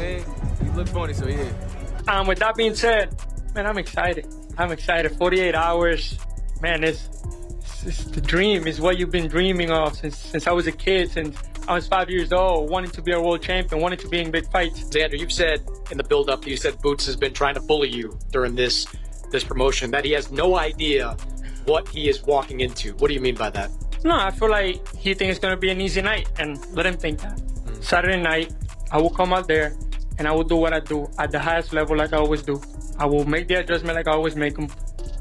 man. You look bony, so yeah. With that being said, man, I'm excited. 48 hours, man, it's the dream. It's what you've been dreaming of since I was a kid, since I was 5 years old, wanting to be a world champion, wanting to be in big fights. Xander, you've said in the build-up, you said Boots has been trying to bully you during this promotion, that he has no idea what he is walking into. What do you mean by that? No, I feel like he thinks it's going to be an easy night, and let him think that. Saturday night, I will come out there, and I will do what I do at the highest level like I always do. I will make the adjustment like I always make them,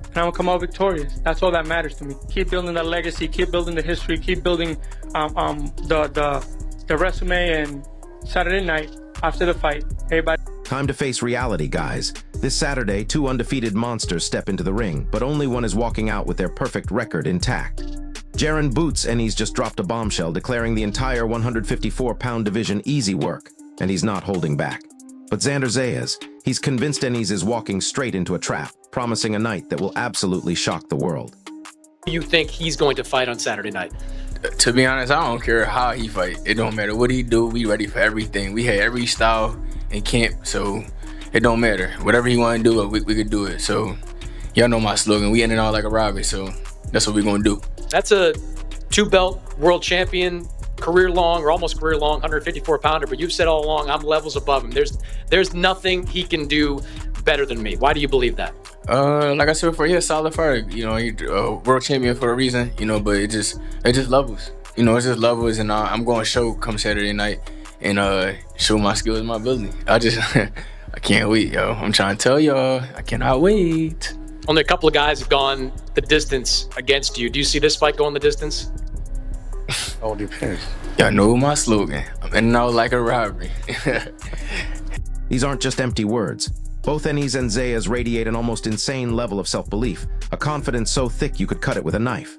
and I will come out victorious. That's all that matters to me. Keep building that legacy, keep building the history, keep building the resume, and Saturday night, after the fight, everybody... Time to face reality, guys. This Saturday, two undefeated monsters step into the ring, but only one is walking out with their perfect record intact. Jaron Boots Ennis just dropped a bombshell declaring the entire 154-pound division easy work, and he's not holding back. But Xander Zayas, he's convinced Ennis is walking straight into a trap, promising a night that will absolutely shock the world. You think he's going to fight on Saturday night? To be honest, I don't care how he fight. It don't matter what he do. We ready for everything. We had every style in camp, so it don't matter. Whatever he want to do, we could do it. So y'all know my slogan. We in it all like a robbery, so that's what we're going to do. That's a 2-belt world champion, career-long or almost career-long 154-pounder, but you've said all along, I'm levels above him. There's nothing he can do better than me. Why do you believe that? Like I said before, he's a solid fighter. You know, he's a world champion for a reason, you know, but it just levels. You know, it's just levels, and I'm going to show come Saturday night and show my skills and my ability. I can't wait, yo. I'm trying to tell y'all, I cannot wait. Only a couple of guys have gone the distance against you. Do you see this fight going the distance? All depends. Y'all know my slogan. I'm in and out like a robbery. These aren't just empty words. Both Ennis and Zayas radiate an almost insane level of self-belief, a confidence so thick you could cut it with a knife.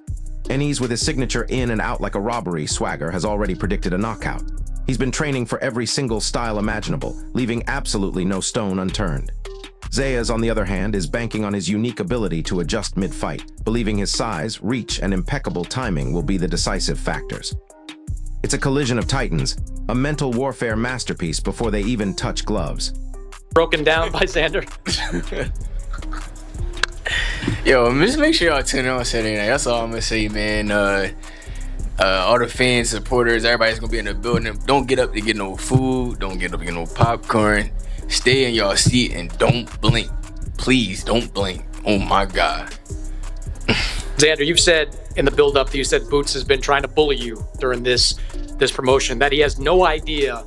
Ennis, with his signature in and out like a robbery swagger, has already predicted a knockout. He's been training for every single style imaginable, leaving absolutely no stone unturned. Zayas, on the other hand, is banking on his unique ability to adjust mid-fight, believing his size, reach, and impeccable timing will be the decisive factors. It's a collision of titans, a mental warfare masterpiece before they even touch gloves. Broken down by Xander. Yo, just make sure y'all tune in on Saturday night. That's all I'm gonna say, man. All the fans, supporters, everybody's gonna be in the building. Don't get up to get no food. Don't get up to get no popcorn. Stay in y'all seat and don't blink. Please don't blink. Oh my God. Xander, you've said in the build-up that you said Boots has been trying to bully you during this promotion, that he has no idea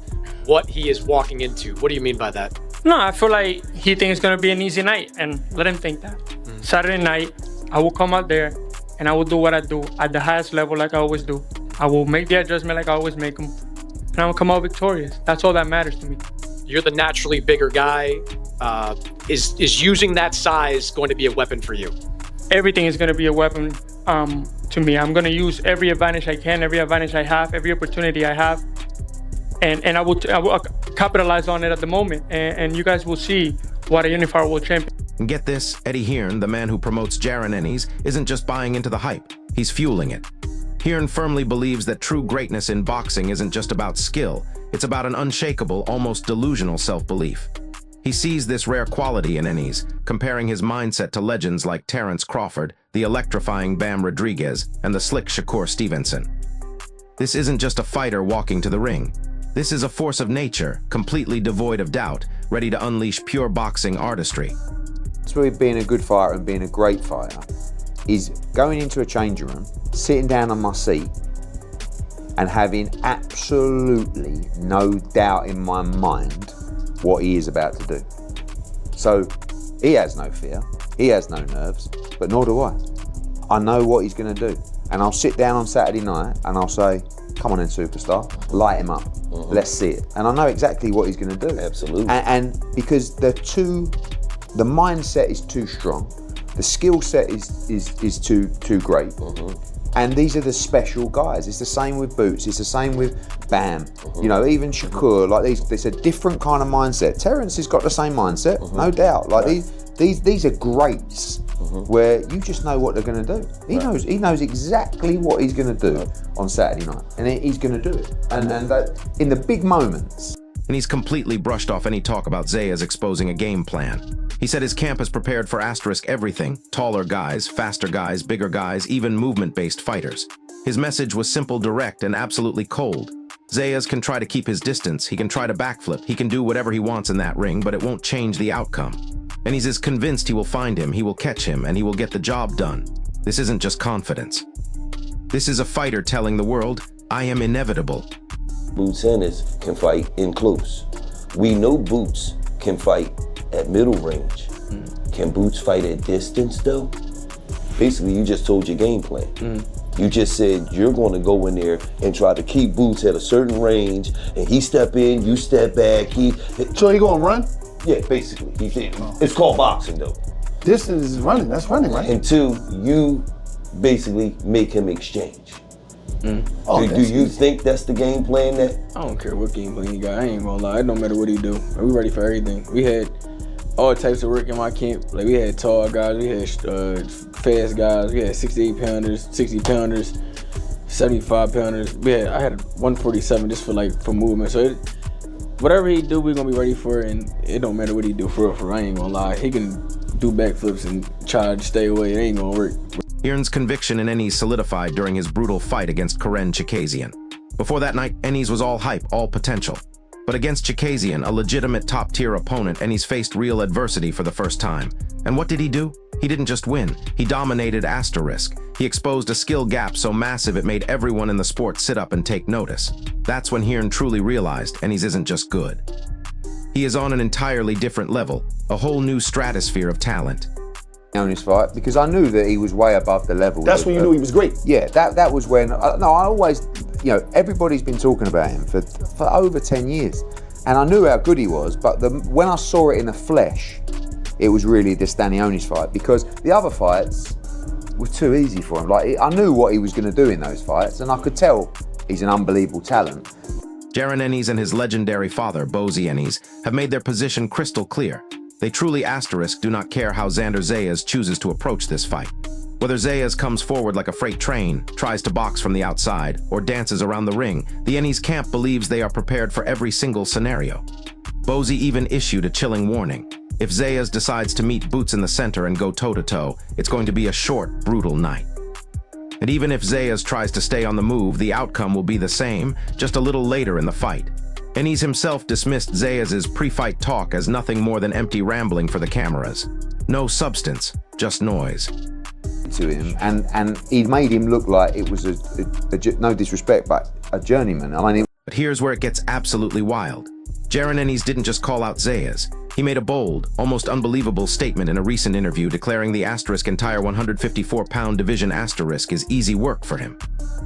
what he is walking into. What do you mean by that? No, I feel like he thinks it's going to be an easy night, and let him think that. Saturday night, I will come out there, and I will do what I do at the highest level like I always do. I will make the adjustment like I always make them, and I will come out victorious. That's all that matters to me. You're the naturally bigger guy. Is using that size going to be a weapon for you? Everything is going to be a weapon to me. I'm going to use every advantage I can, every advantage I have, every opportunity I have, and I will capitalize on it at the moment. And you guys will see what a unified world champion. And get this, Eddie Hearn, the man who promotes Jaron Ennis, isn't just buying into the hype, he's fueling it. Hearn firmly believes that true greatness in boxing isn't just about skill, it's about an unshakable, almost delusional self-belief. He sees this rare quality in Ennis, comparing his mindset to legends like Terrence Crawford, the electrifying Bam Rodriguez, and the slick Shakur Stevenson. This isn't just a fighter walking to the ring. This is a force of nature, completely devoid of doubt, ready to unleash pure boxing artistry. That's where being a good fighter and being a great fighter is going into a changing room, sitting down on my seat, and having absolutely no doubt in my mind what he is about to do. So he has no fear, he has no nerves, but nor do I. I know what he's going to do, and I'll sit down on Saturday night and I'll say, come on then, superstar, light him up, let's see it. And I know exactly what he's going to do. Absolutely. And because the mindset is too strong, the skill set is too great. And these are the special guys. It's the same with Boots. It's the same with Bam. You know, even Shakur. Like it's a different kind of mindset. Terrence has got the same mindset, no doubt. Like these are greats where you just know what they're going to do. He knows exactly what he's going to do on Saturday night, and he's going to do it. And that in the big moments. and he's completely brushed off any talk about Zayas exposing a game plan. He said his camp has prepared for asterisk everything: taller guys, faster guys, bigger guys, even movement-based fighters. His message was simple, direct, and absolutely cold. Zayas can try to keep his distance, he can try to backflip, he can do whatever he wants in that ring, but it won't change the outcome. And he's as convinced he will find him, he will catch him, and he will get the job done. This isn't just confidence. This is a fighter telling the world, I am inevitable. Boots Ennis can fight in close. We know Boots can fight at middle range. Can Boots fight at distance though? Basically, you just told your game plan. You just said you're going to go in there and try to keep Boots at a certain range, and he step in, you step back. So he gonna run? Yeah, basically. It's called boxing though. Distance is running, that's running, right? And two, you basically make him exchange. Oh, do you think that's the game plan that? I don't care what game plan he got. I ain't gonna lie. It don't matter what he do. We ready for everything. We had all types of work in my camp. Like we had tall guys, we had fast guys, we had 68 pounders, 60 pounders, 75 pounders. I had 147 just for movement. So whatever he do, we gonna be ready for it, and it don't matter what he do for real. I ain't gonna lie. He can do backflips and try to stay away. It ain't gonna work. Hearn's conviction in Ennis solidified during his brutal fight against Karen Chikazian. Before that night, Ennis was all hype, all potential. But against Chikazian, a legitimate top-tier opponent, Ennis faced real adversity for the first time. And what did he do? He didn't just win. He dominated asterisk. He exposed a skill gap so massive it made everyone in the sport sit up and take notice. That's when Hearn truly realized Ennis isn't just good. He is on an entirely different level, a whole new stratosphere of talent. On his fight, because I knew that he was way above the level. That's when you knew he was great. Yeah, that was when, I always, everybody's been talking about him for over 10 years. And I knew how good he was, but when I saw it in the flesh, it was really the Stanionis fight, because the other fights were too easy for him. Like, I knew what he was going to do in those fights, and I could tell he's an unbelievable talent. Jaron Ennis and his legendary father, Boots Ennis, have made their position crystal clear. They truly asterisk do not care how Xander Zayas chooses to approach this fight. Whether Zayas comes forward like a freight train, tries to box from the outside, or dances around the ring, the Ennis camp believes they are prepared for every single scenario. Boots even issued a chilling warning. If Zayas decides to meet Boots in the center and go toe-to-toe, it's going to be a short, brutal night. And even if Zayas tries to stay on the move, the outcome will be the same, just a little later in the fight. Ennis himself dismissed Zayas' pre-fight talk as nothing more than empty rambling for the cameras. No substance, just noise. To him, and he made him look like it was no disrespect, but a journeyman. But here's where it gets absolutely wild. Jaron Ennis didn't just call out Zayas. He made a bold, almost unbelievable statement in a recent interview declaring the asterisk entire 154-pound division asterisk is easy work for him.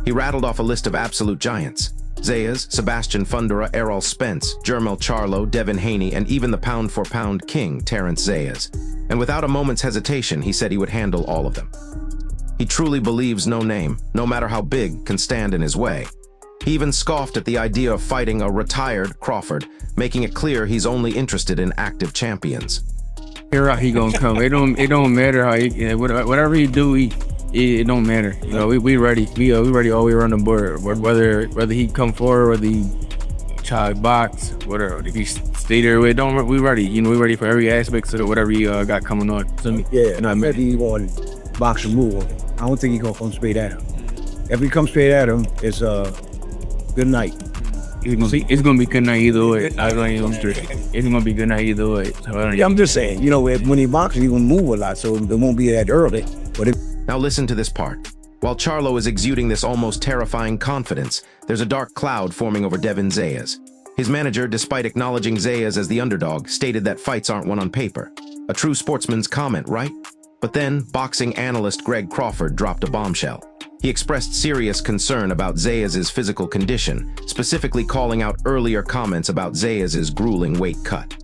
He rattled off a list of absolute giants. Zayas, Sebastian Fundora, Errol Spence, Jermel Charlo, Devin Haney, and even the pound-for-pound king, Terrence Zayas. And without a moment's hesitation, he said he would handle all of them. He truly believes no name, no matter how big, can stand in his way. He even scoffed at the idea of fighting a retired Crawford, making it clear he's only interested in active champions. Here he gonna come. It don't matter how whatever he do, it don't matter. You know, we ready. We ready all the way around the board. Whether he come forward, whether he try to box, whatever. If he stay there, we ready. You know, we ready for every aspect of whatever he got coming on. Yeah, and I bet he going to box and move. I don't think he gonna come straight at him. If he comes straight at him, it's good night. It's gonna be good night either way. It's gonna be good night either way. Yeah, I'm just saying. You know, when he boxes, he will move a lot, so it won't be that early. But now listen to this part. While Charlo is exuding this almost terrifying confidence, there's a dark cloud forming over Devin Zayas. His manager, despite acknowledging Zayas as the underdog, stated that fights aren't won on paper. A true sportsman's comment, right? But then, boxing analyst Greg Crawford dropped a bombshell. He expressed serious concern about Zayas' physical condition, specifically calling out earlier comments about Zayas' grueling weight cut.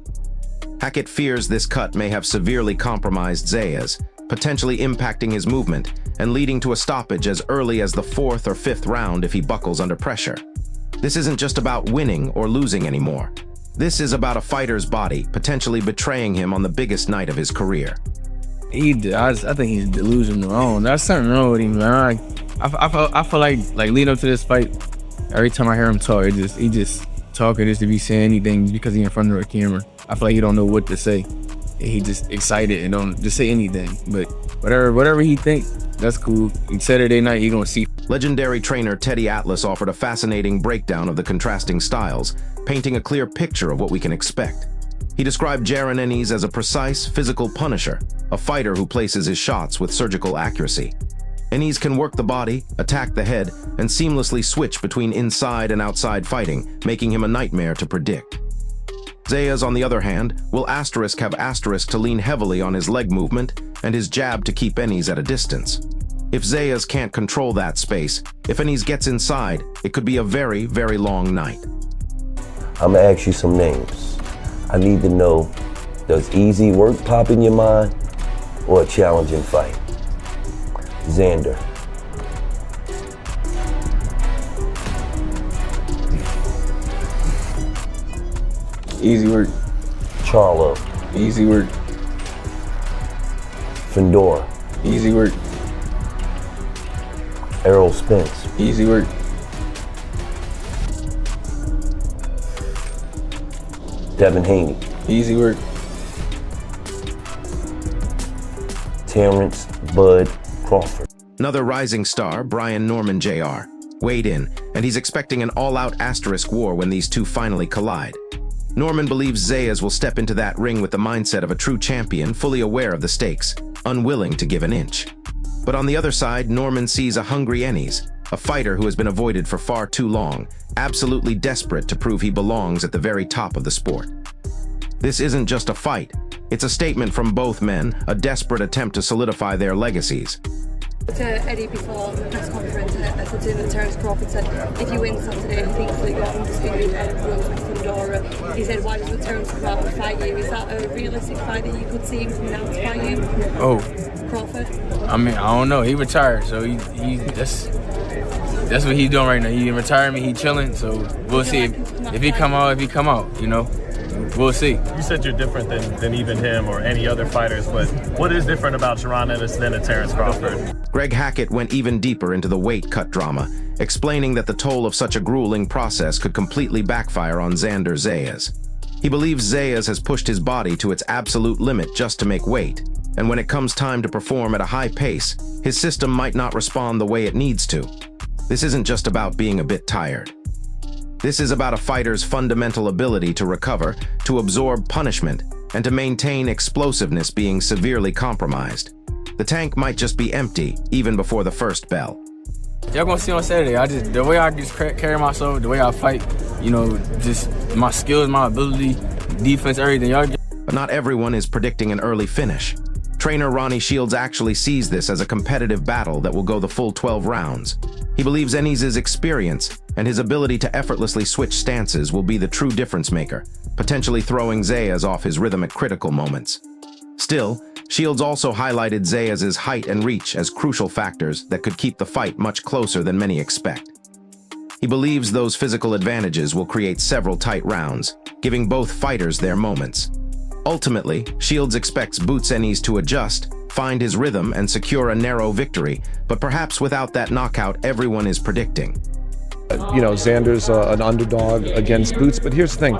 Hackett fears this cut may have severely compromised Zayas, potentially impacting his movement and leading to a stoppage as early as the 4th or 5th round if he buckles under pressure. This isn't just about winning or losing anymore. This is about a fighter's body potentially betraying him on the biggest night of his career. I think he's delusional. That's something wrong with him, man. I feel like leading up to this fight, every time I hear him talk, he just talking just to be saying anything because he's in front of a camera. I feel like he don't know what to say. He just excited and don't just say anything. But whatever he thinks, that's cool. Saturday night, you're gonna see. Legendary trainer Teddy Atlas offered a fascinating breakdown of the contrasting styles, painting a clear picture of what we can expect. He described Jaron Ennis as a precise, physical punisher, a fighter who places his shots with surgical accuracy. Ennis can work the body, attack the head, and seamlessly switch between inside and outside fighting, making him a nightmare to predict. Zayas, on the other hand, will have to lean heavily on his leg movement and his jab to keep Ennis at a distance. If Zayas can't control that space, if Ennis gets inside, it could be a very, very long night. I'm gonna ask you some names. I need to know, does easy work pop in your mind or a challenging fight? Xander. Easy work. Charlo. Easy work. Fendora. Easy work. Errol Spence. Easy work. Devin Haney. Easy work. Terrence Bud Crawford. Another rising star, Brian Norman Jr., weighed in, and he's expecting an all-out asterisk war when these two finally collide. Norman believes Zayas will step into that ring with the mindset of a true champion, fully aware of the stakes, unwilling to give an inch. But on the other side, Norman sees a hungry Ennis, a fighter who has been avoided for far too long, absolutely desperate to prove he belongs at the very top of the sport. This isn't just a fight. It's a statement from both men, a desperate attempt to solidify their legacies. To Eddie before the press conference, I said to him that Terence Crawford said, if you win Saturday, he thinks that you're undisputed and runs with Fendora. He said, why doesn't Terence come out and fight you? Is that a realistic fight that you could see him coming out to fight you? Oh, Crawford? I mean, I don't know. He retired, so he that's what he's doing right now. He in retirement, he chilling. So we'll see if he come out. You know, we'll see. You said you're different than even him or any other fighters, but what is different about Jaron Ennis than a Terence Crawford? Greg Hackett went even deeper into the weight cut drama, explaining that the toll of such a grueling process could completely backfire on Xander Zayas. He believes Zayas has pushed his body to its absolute limit just to make weight, and when it comes time to perform at a high pace, his system might not respond the way it needs to. This isn't just about being a bit tired. This is about a fighter's fundamental ability to recover, to absorb punishment, and to maintain explosiveness being severely compromised. The tank might just be empty, even before the first bell. Y'all gonna see on Saturday. The way I just carry myself, the way I fight, you know, just my skills, my ability, defense, everything. But not everyone is predicting an early finish. Trainer Ronnie Shields actually sees this as a competitive battle that will go the full 12 rounds. He believes Ennis' experience and his ability to effortlessly switch stances will be the true difference maker, potentially throwing Zayas off his rhythm at critical moments. Still, Shields also highlighted Zayas' height and reach as crucial factors that could keep the fight much closer than many expect. He believes those physical advantages will create several tight rounds, giving both fighters their moments. Ultimately, Shields expects Boots Ennis to adjust, find his rhythm, and secure a narrow victory, but perhaps without that knockout everyone is predicting. You know, Xander's an underdog against Boots, but here's the thing.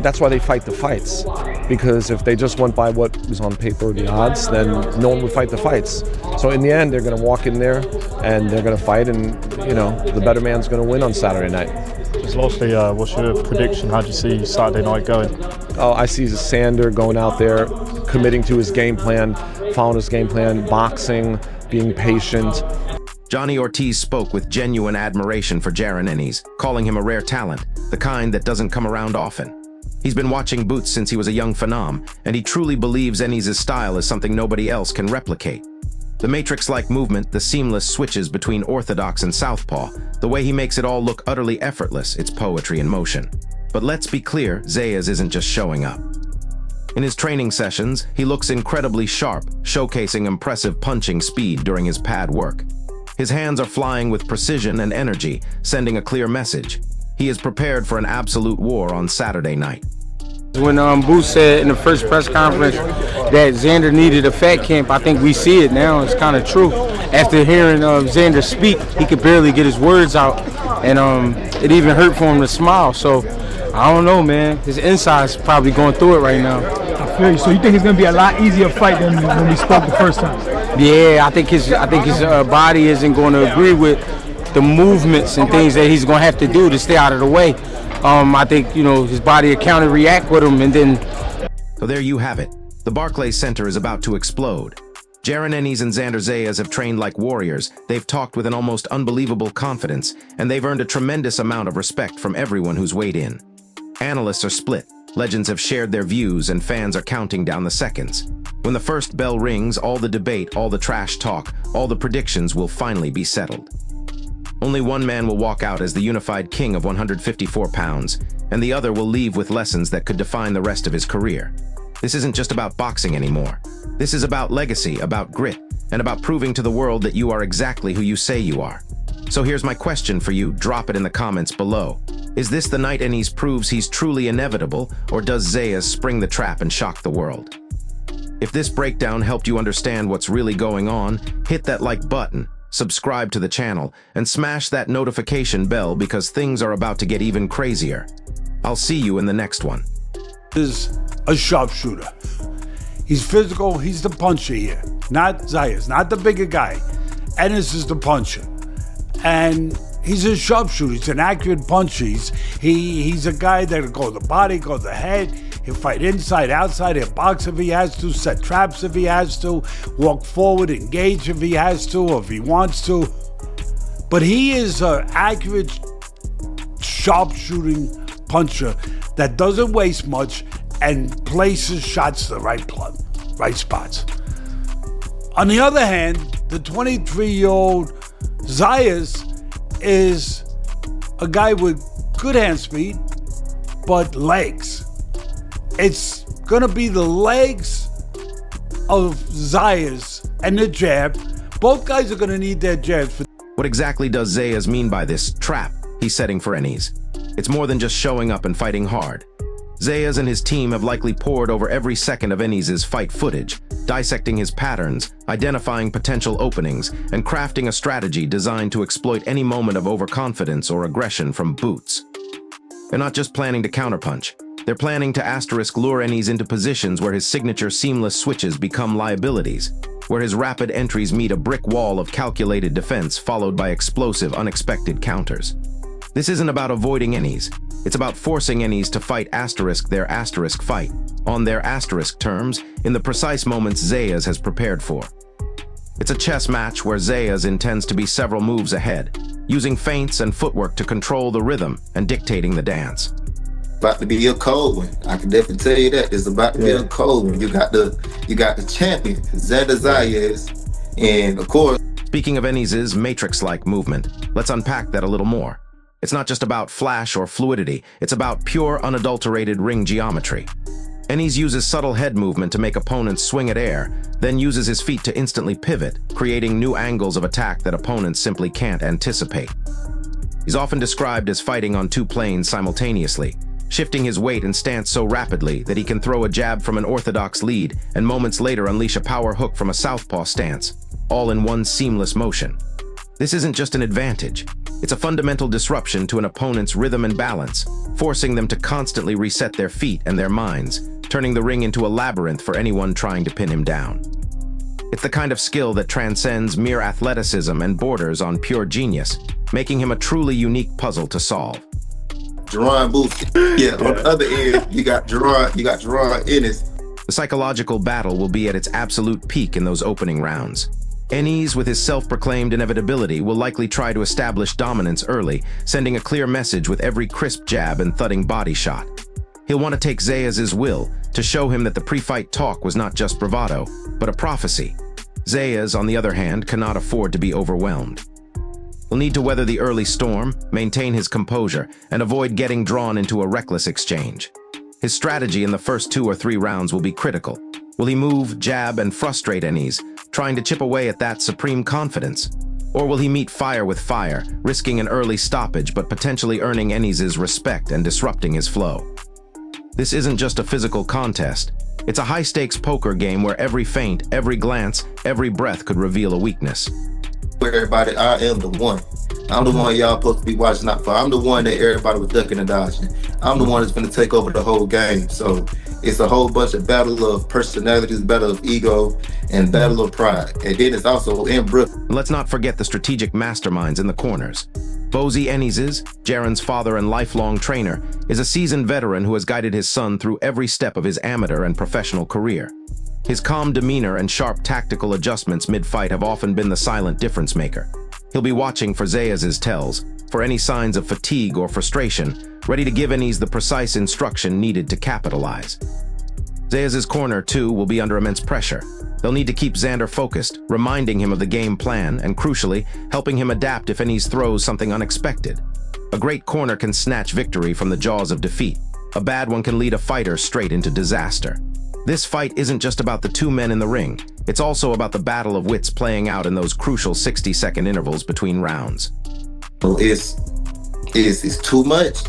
That's why they fight the fights. Because if they just went by what was on paper, the odds, then no one would fight the fights. So in the end, they're going to walk in there and they're going to fight, and, you know, the better man's going to win on Saturday night. Just lastly, what's your prediction? How do you see Saturday night going? Oh, I see Xander going out there, committing to his game plan, following his game plan, boxing, being patient. Johnny Ortiz spoke with genuine admiration for Jaron Ennis, calling him a rare talent, the kind that doesn't come around often. He's been watching Boots since he was a young phenom, and he truly believes Ennis' style is something nobody else can replicate. The Matrix-like movement, the seamless switches between orthodox and southpaw, the way he makes it all look utterly effortless, it's poetry in motion. But let's be clear, Zayas isn't just showing up. In his training sessions, he looks incredibly sharp, showcasing impressive punching speed during his pad work. His hands are flying with precision and energy, sending a clear message. He is prepared for an absolute war on Saturday night. When Boots said in the first press conference that Xander needed a fat camp, I think we see it now. It's kind of true. After hearing Xander speak, he could barely get his words out, and it even hurt for him to smile. So I don't know, man. His inside's probably going through it right now. I feel you. So you think it's gonna be a lot easier fight than when we spoke the first time? Yeah, I think his body isn't going to agree with the movements and things that he's going to have to do to stay out of the way. I think, you know, his body will counter-react with him, and then... So there you have it. The Barclays Center is about to explode. Jaron Ennis and Xander Zayas have trained like warriors, they've talked with an almost unbelievable confidence, and they've earned a tremendous amount of respect from everyone who's weighed in. Analysts are split, legends have shared their views, and fans are counting down the seconds. When the first bell rings, all the debate, all the trash talk, all the predictions will finally be settled. Only one man will walk out as the unified king of 154 pounds, and the other will leave with lessons that could define the rest of his career. This isn't just about boxing anymore. This is about legacy, about grit, and about proving to the world that you are exactly who you say you are. So here's my question for you, drop it in the comments below. Is this the night Ennis proves he's truly inevitable, or does Zayas spring the trap and shock the world? If this breakdown helped you understand what's really going on, hit that like button, subscribe to the channel, and smash that notification bell because things are about to get even crazier. I'll see you in the next one. Is a sharpshooter. He's physical, he's the puncher here. Not Zayas, not the bigger guy. Ennis is the puncher. And he's a sharpshooter, he's an accurate puncher. He's a guy that'll go to the body, go to the head. He'll fight inside, outside, he'll box if he has to, set traps if he has to, walk forward, engage if he has to, or if he wants to. But he is an accurate, sharpshooting puncher that doesn't waste much and places shots to the right spots. On the other hand, the 23-year-old Zayas is a guy with good hand speed, but legs. It's gonna be the legs of Zayas and the jab. Both guys are gonna need their jabs. What exactly does Zayas mean by this trap he's setting for Ennis? It's more than just showing up and fighting hard. Zayas and his team have likely pored over every second of Ennis's fight footage, dissecting his patterns, identifying potential openings, and crafting a strategy designed to exploit any moment of overconfidence or aggression from Boots. They're not just planning to counterpunch. They're planning to lure Ennis into positions where his signature seamless switches become liabilities, where his rapid entries meet a brick wall of calculated defense followed by explosive, unexpected counters. This isn't about avoiding Ennis. It's about forcing Ennis to fight their fight, on their terms, in the precise moments Zayas has prepared for. It's a chess match where Zayas intends to be several moves ahead, using feints and footwork to control the rhythm and dictating the dance. About to be a cold one. I can definitely tell you that. It's about to be a cold one. You got the champion, Xander Zayas, and of course... Speaking of Ennis's matrix-like movement, let's unpack that a little more. It's not just about flash or fluidity, it's about pure, unadulterated ring geometry. Ennis uses subtle head movement to make opponents swing at air, then uses his feet to instantly pivot, creating new angles of attack that opponents simply can't anticipate. He's often described as fighting on two planes simultaneously, shifting his weight and stance so rapidly that he can throw a jab from an orthodox lead and moments later unleash a power hook from a southpaw stance, all in one seamless motion. This isn't just an advantage. It's a fundamental disruption to an opponent's rhythm and balance, forcing them to constantly reset their feet and their minds, turning the ring into a labyrinth for anyone trying to pin him down. It's the kind of skill that transcends mere athleticism and borders on pure genius, making him a truly unique puzzle to solve. Jaron Boots. On the other end, you got Jaron Ennis. The psychological battle will be at its absolute peak in those opening rounds. Ennis, with his self-proclaimed inevitability, will likely try to establish dominance early, sending a clear message with every crisp jab and thudding body shot. He'll want to take Zayas' will, to show him that the pre-fight talk was not just bravado, but a prophecy. Zayas, on the other hand, cannot afford to be overwhelmed. He'll need to weather the early storm, maintain his composure, and avoid getting drawn into a reckless exchange. His strategy in the first 2 or 3 rounds will be critical. Will he move, jab, and frustrate Ennis, trying to chip away at that supreme confidence? Or will he meet fire with fire, risking an early stoppage but potentially earning Ennis' respect and disrupting his flow? This isn't just a physical contest. It's a high-stakes poker game where every feint, every glance, every breath could reveal a weakness. everybody, I am the one. I'm the one y'all supposed to be watching out for. I'm the one that everybody was ducking and dodging. I'm the one that's going to take over the whole game. So it's a whole bunch of battle of personalities, battle of ego, and battle of pride. And then it's also in Brooklyn. Let's not forget the strategic masterminds in the corners. Boots Ennis, Jaron's father and lifelong trainer, is a seasoned veteran who has guided his son through every step of his amateur and professional career. His calm demeanor and sharp tactical adjustments mid-fight have often been the silent difference maker. He'll be watching for Zayas' tells, for any signs of fatigue or frustration, ready to give Ennis the precise instruction needed to capitalize. Zayas' corner, too, will be under immense pressure. They'll need to keep Xander focused, reminding him of the game plan, and crucially, helping him adapt if Ennis throws something unexpected. A great corner can snatch victory from the jaws of defeat. A bad one can lead a fighter straight into disaster. This fight isn't just about the two men in the ring. It's also about the battle of wits playing out in those crucial 60-second intervals between rounds. It's too much.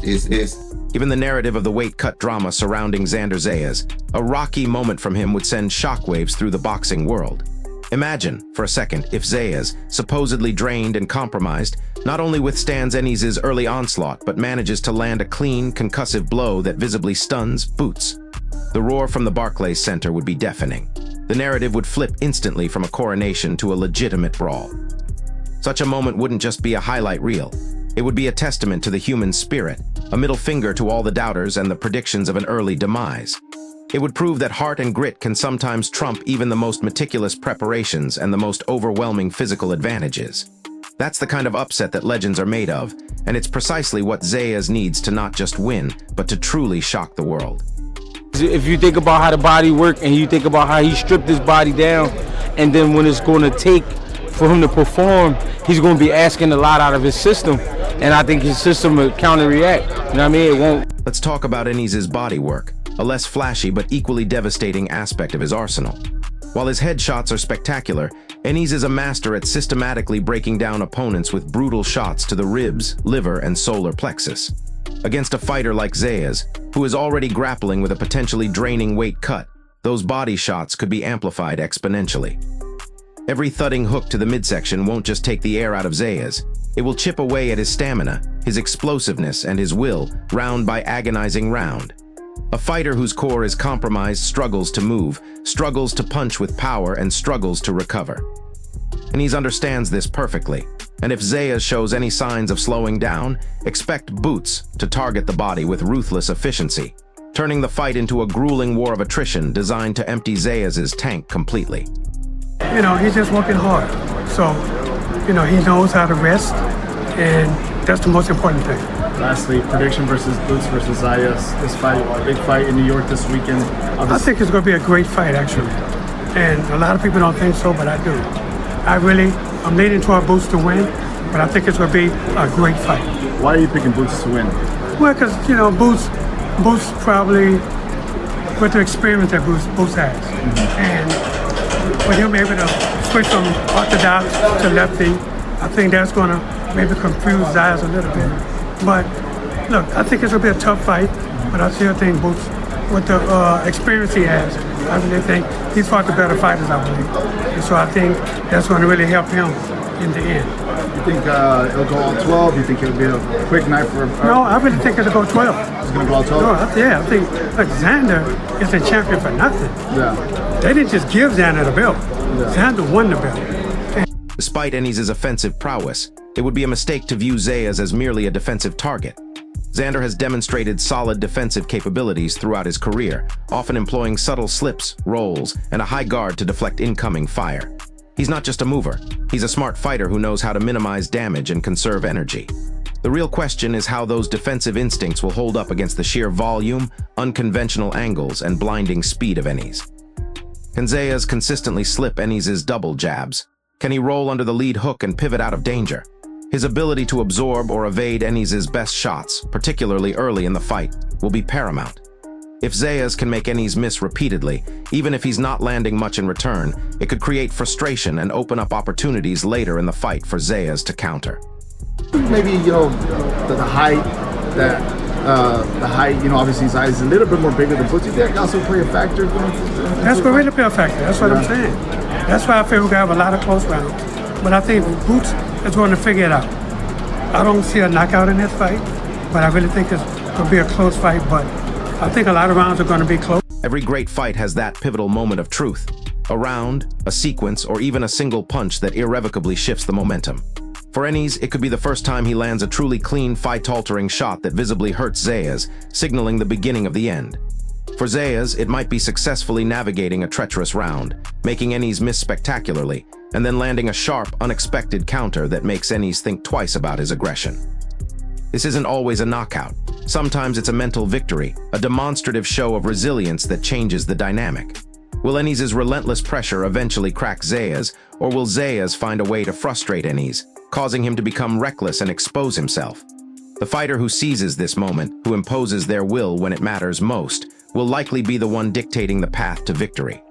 Given the narrative of the weight cut drama surrounding Xander Zayas, a rocky moment from him would send shockwaves through the boxing world. Imagine, for a second, if Zayas, supposedly drained and compromised, not only withstands Ennis' early onslaught, but manages to land a clean, concussive blow that visibly stuns Boots. The roar from the Barclays Center would be deafening. The narrative would flip instantly from a coronation to a legitimate brawl. Such a moment wouldn't just be a highlight reel. It would be a testament to the human spirit, a middle finger to all the doubters and the predictions of an early demise. It would prove that heart and grit can sometimes trump even the most meticulous preparations and the most overwhelming physical advantages. That's the kind of upset that legends are made of, and it's precisely what Zayas needs to not just win, but to truly shock the world. If you think about how the body works and you think about how he stripped his body down, and then when it's going to take for him to perform, he's going to be asking a lot out of his system, and I think his system will counter-react. You know what I mean? It won't. Let's talk about Ennis' body work, a less flashy but equally devastating aspect of his arsenal. While his headshots are spectacular, Ennis is a master at systematically breaking down opponents with brutal shots to the ribs, liver, and solar plexus. Against a fighter like Zayas, who is already grappling with a potentially draining weight cut, those body shots could be amplified exponentially. Every thudding hook to the midsection won't just take the air out of Zayas. It will chip away at his stamina, his explosiveness, and his will, round by agonizing round. A fighter whose core is compromised struggles to move, struggles to punch with power, and struggles to recover. Ennis understands this perfectly, and if Zayas shows any signs of slowing down, expect Boots to target the body with ruthless efficiency, turning the fight into a grueling war of attrition designed to empty Zayas' tank completely. You know, he's just working hard. So, you know, he knows how to rest, and that's the most important thing. Lastly, prediction versus Boots versus Zayas. This fight, a big fight in New York this weekend. I think it's going to be a great fight, actually. And a lot of people don't think so, but I do. I'm leaning toward Boots to win, but I think it's going to be a great fight. Why are you picking Boots to win? Well, because, you know, Boots probably, with the experience that Boots has, and with him able to switch from orthodox to lefty, I think that's going to maybe confuse Zayas a little bit. But look, I think it's going to be a tough fight, but I still think Boots, with the experience he has, I really think he's fought the better fighters, I believe. And so I think that's going to really help him in the end. You think it'll go all 12? You think it'll be a quick night for... No, I really think it'll go 12. It's going to go all 12? No, I think Xander is a champion for nothing. Yeah. They didn't just give Xander the belt. Yeah. Xander won the belt. Despite Ennis' offensive prowess, it would be a mistake to view Zayas as merely a defensive target. Xander has demonstrated solid defensive capabilities throughout his career, often employing subtle slips, rolls, and a high guard to deflect incoming fire. He's not just a mover, he's a smart fighter who knows how to minimize damage and conserve energy. The real question is how those defensive instincts will hold up against the sheer volume, unconventional angles, and blinding speed of Ennis. Can Zayas consistently slip Ennis' double jabs? Can he roll under the lead hook and pivot out of danger? His ability to absorb or evade Ennis' best shots, particularly early in the fight, will be paramount. If Zayas can make Ennis miss repeatedly, even if he's not landing much in return, it could create frustration and open up opportunities later in the fight for Zayas to counter. Maybe, you know, the height, you know, obviously Zayas is a little bit more bigger than Boots. You think also play a factor? That's going to really play a factor. That's what I'm saying. That's why I feel we're going to have a lot of close rounds. But I think Boots is going to figure it out. I don't see a knockout in this fight, but I really think it's going to be a close fight, but I think a lot of rounds are going to be close. Every great fight has that pivotal moment of truth. A round, a sequence, or even a single punch that irrevocably shifts the momentum. For Ennis, it could be the first time he lands a truly clean, fight-altering shot that visibly hurts Zayas, signaling the beginning of the end. For Zayas, it might be successfully navigating a treacherous round, making Ennis miss spectacularly, and then landing a sharp, unexpected counter that makes Ennis think twice about his aggression. This isn't always a knockout. Sometimes it's a mental victory, a demonstrative show of resilience that changes the dynamic. Will Ennis' relentless pressure eventually crack Zayas, or will Zayas find a way to frustrate Ennis, causing him to become reckless and expose himself? The fighter who seizes this moment, who imposes their will when it matters most, will likely be the one dictating the path to victory.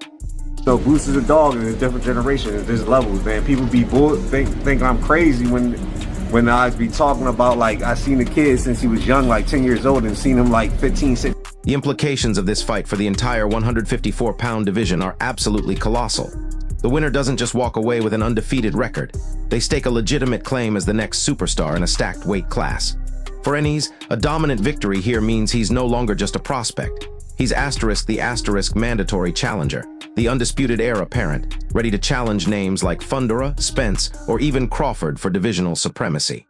So Boots is a dog in a different generation. There's levels, man. People be think I'm crazy when I be talking about, like, I seen a kid since he was young, like 10 years old, and seen him like 15, 16. The implications of this fight for the entire 154-pound division are absolutely colossal. The winner doesn't just walk away with an undefeated record. They stake a legitimate claim as the next superstar in a stacked weight class. For Ennis, a dominant victory here means he's no longer just a prospect. He's the mandatory challenger, the undisputed heir apparent, ready to challenge names like Fundora, Spence, or even Crawford for divisional supremacy.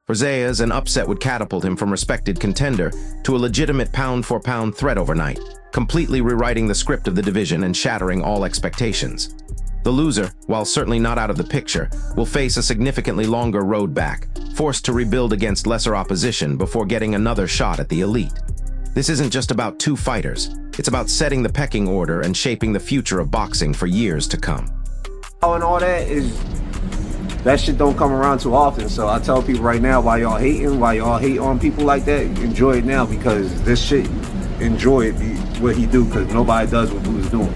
For Zayas, an upset would catapult him from respected contender to a legitimate pound-for-pound threat overnight, completely rewriting the script of the division and shattering all expectations. The loser, while certainly not out of the picture, will face a significantly longer road back, forced to rebuild against lesser opposition before getting another shot at the elite. This isn't just about two fighters. It's about setting the pecking order and shaping the future of boxing for years to come. And all that shit don't come around too often. So I tell people right now, while y'all hate on people like that, enjoy it now, because this shit, enjoy it, what he do, because nobody does what Boots doing.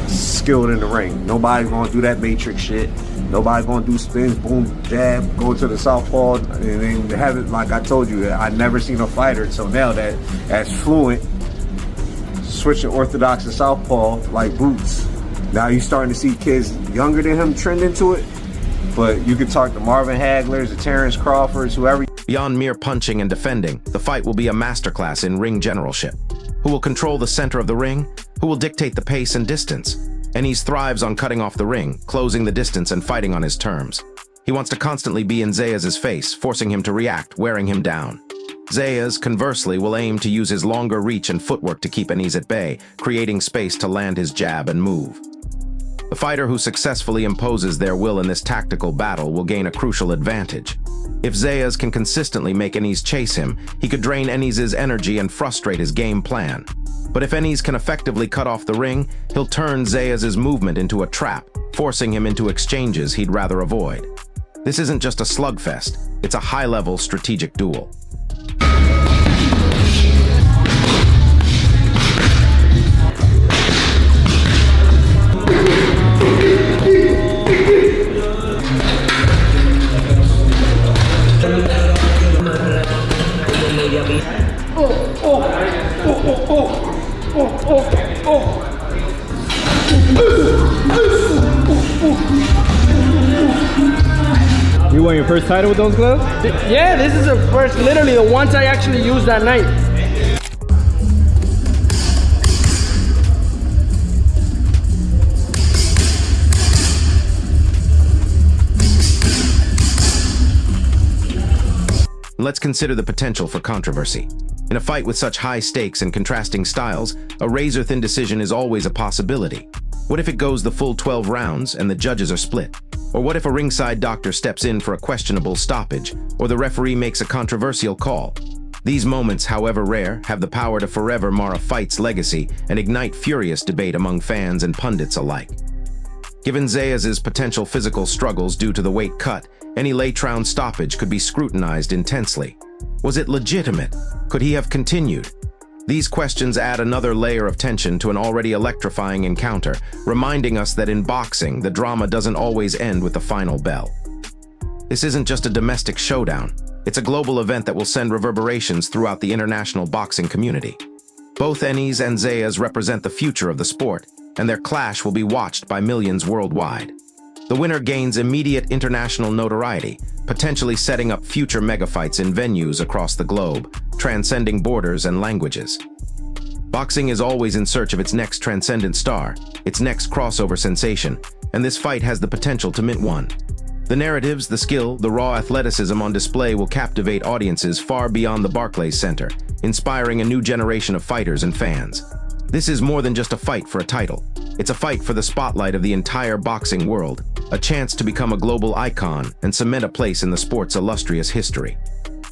Skilled in the ring. Nobody's gonna do that matrix shit. Nobody's gonna do spins, boom, jab, go to the southpaw, and then have it, like I told you, I never seen a fighter until now that's fluent, switching orthodox to southpaw like Boots. Now you're starting to see kids younger than him trend into it, but you could talk to Marvin Haglers, the Terrence Crawfords, whoever. Beyond mere punching and defending, the fight will be a masterclass in ring generalship. Who will control the center of the ring? Who will dictate the pace and distance? Ennis thrives on cutting off the ring, closing the distance and fighting on his terms. He wants to constantly be in Zayas' face, forcing him to react, wearing him down. Zayas, conversely, will aim to use his longer reach and footwork to keep Ennis at bay, creating space to land his jab and move. The fighter who successfully imposes their will in this tactical battle will gain a crucial advantage. If Zayas can consistently make Ennis chase him, he could drain Ennis' energy and frustrate his game plan. But if Ennis can effectively cut off the ring, he'll turn Zayas' movement into a trap, forcing him into exchanges he'd rather avoid. This isn't just a slugfest, it's a high-level strategic duel. You won your first title with those gloves? Yeah, this is the first, literally the ones I actually used that night. Let's consider the potential for controversy. In a fight with such high stakes and contrasting styles, a razor-thin decision is always a possibility. What if it goes the full 12 rounds and the judges are split? Or what if a ringside doctor steps in for a questionable stoppage, or the referee makes a controversial call? These moments, however rare, have the power to forever mar a fight's legacy and ignite furious debate among fans and pundits alike. Given Zayas' potential physical struggles due to the weight cut, any late-round stoppage could be scrutinized intensely. Was it legitimate? Could he have continued? These questions add another layer of tension to an already electrifying encounter, reminding us that in boxing, the drama doesn't always end with the final bell. This isn't just a domestic showdown. It's a global event that will send reverberations throughout the international boxing community. Both Ennis and Zayas represent the future of the sport, and their clash will be watched by millions worldwide. The winner gains immediate international notoriety, potentially setting up future megafights in venues across the globe, transcending borders and languages. Boxing is always in search of its next transcendent star, its next crossover sensation, and this fight has the potential to mint one. The narratives, the skill, the raw athleticism on display will captivate audiences far beyond the Barclays Center, inspiring a new generation of fighters and fans. This is more than just a fight for a title. It's a fight for the spotlight of the entire boxing world, a chance to become a global icon and cement a place in the sport's illustrious history.